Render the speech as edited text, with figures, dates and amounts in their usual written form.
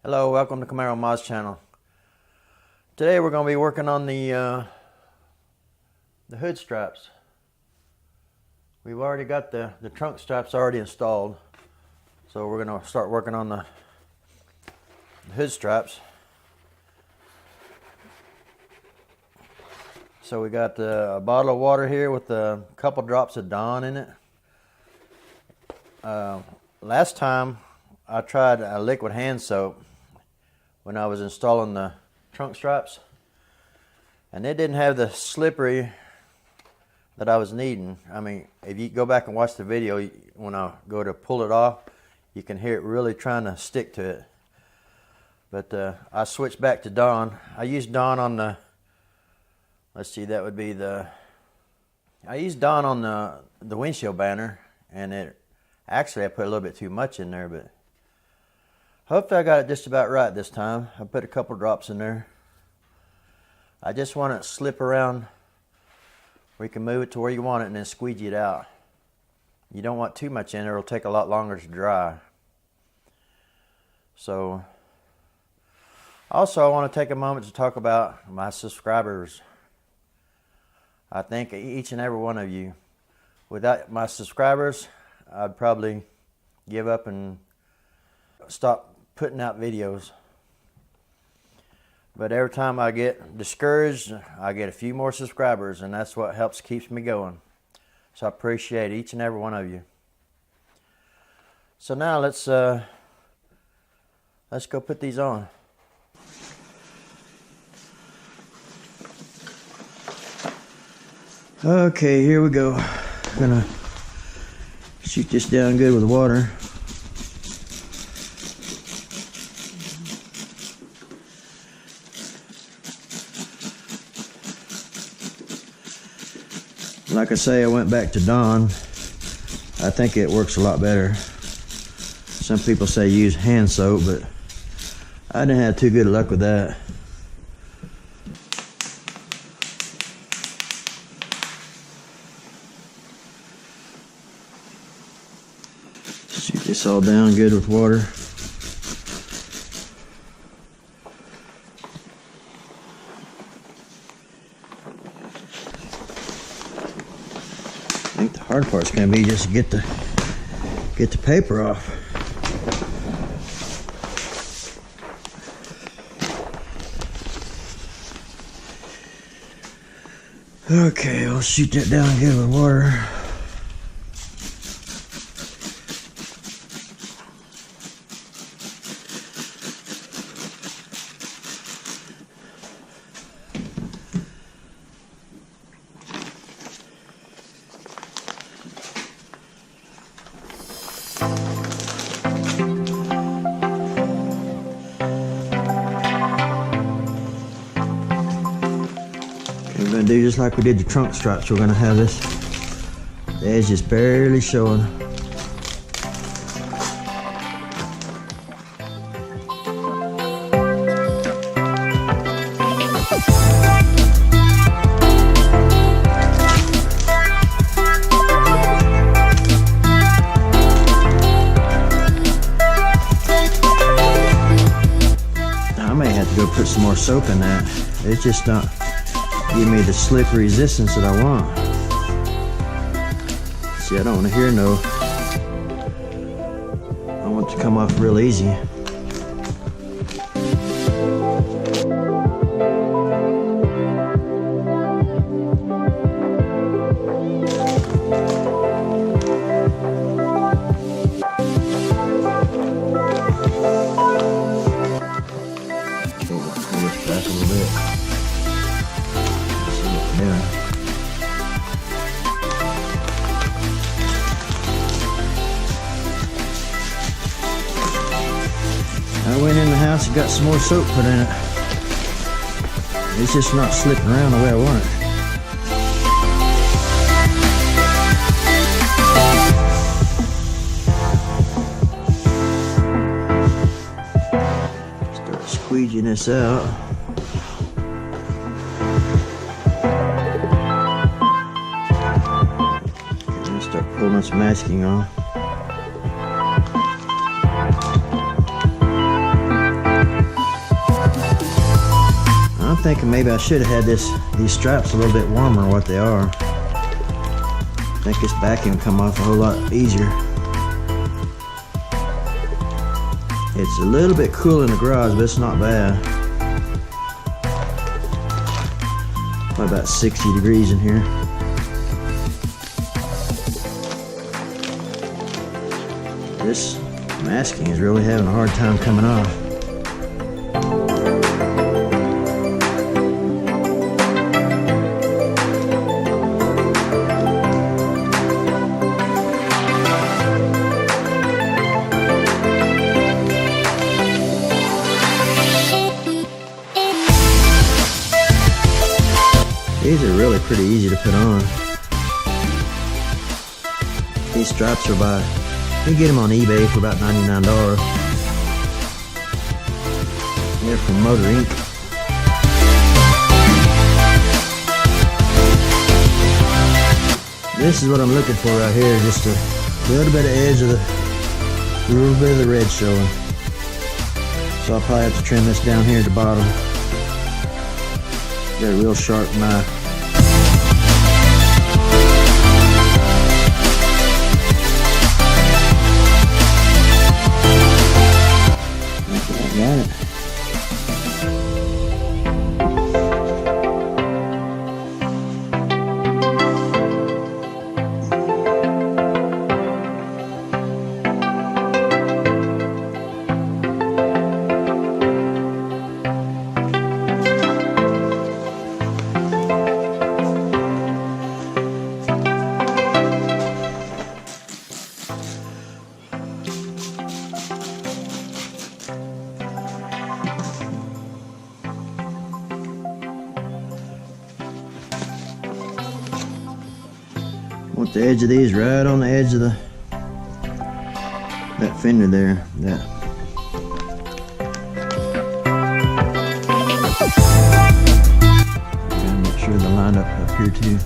Hello, welcome to Camaro Mods channel. Today we're going to be working on the hood straps. We've already got the trunk straps already installed, so we're going to start working on the hood straps. So we got a bottle of water here with a couple drops of Dawn in it. Last time I tried a liquid hand soap when I was installing the trunk straps, and it didn't have the slippery that I was needing. I mean, if you go back and watch the video, when I go to pull it off, you can hear it really trying to stick to it. But I switched back to Dawn. I used Dawn on the, let's see, that would be I used Dawn on the windshield banner, and I put a little bit too much in there, but hopefully I got it just about right this time. I put a couple drops in there. I just want it to slip around where you can move it to where you want it and then squeegee it out. You don't want too much in there, it'll take a lot longer to dry. So, also I want to take a moment to talk about my subscribers. I thank each and every one of you. Without my subscribers, I'd probably give up and stop putting out videos. But every time I get discouraged, I get a few more subscribers, and that's what keeps me going. So I appreciate each and every one of you. So now let's go put these on. Okay, here we go. I'm gonna shoot this down good with water. Like I say, I went back to Dawn. I think it works a lot better. Some people say use hand soap, but I didn't have too good luck with that. Shoot this all down good with water. I think the hard part's gonna be just to get the paper off. Okay, I'll shoot that down good with water. We're going to do just like we did the trunk straps. We're going to have the edge just barely showing. I may have to go put some more soap in that. It's just not give me the slip resistance that I want. See, I don't want to hear no. I want it to come off real easy. Pull this back a little bit. I went in the house and got some more soap put in it. It's just not slipping around the way I want it. Start squeegeeing this out. And start pulling this masking on. thinking maybe I should have had these straps a little bit warmer than what they are. I think this backing will come off a whole lot easier. It's a little bit cool in the garage, but it's not bad. Probably about 60 degrees in here. This masking is really having a hard time coming off. These are really pretty easy to put on. These straps are by, you can get them on eBay for about $99. They're from Motor Inc. This is what I'm looking for right here, just a little bit of edge of a little bit of the red showing. So I'll probably have to trim this down here at the bottom. Got a real sharp knife. Got it. Want the edge of these right on the edge of that fender there. Make sure they're lined up here too.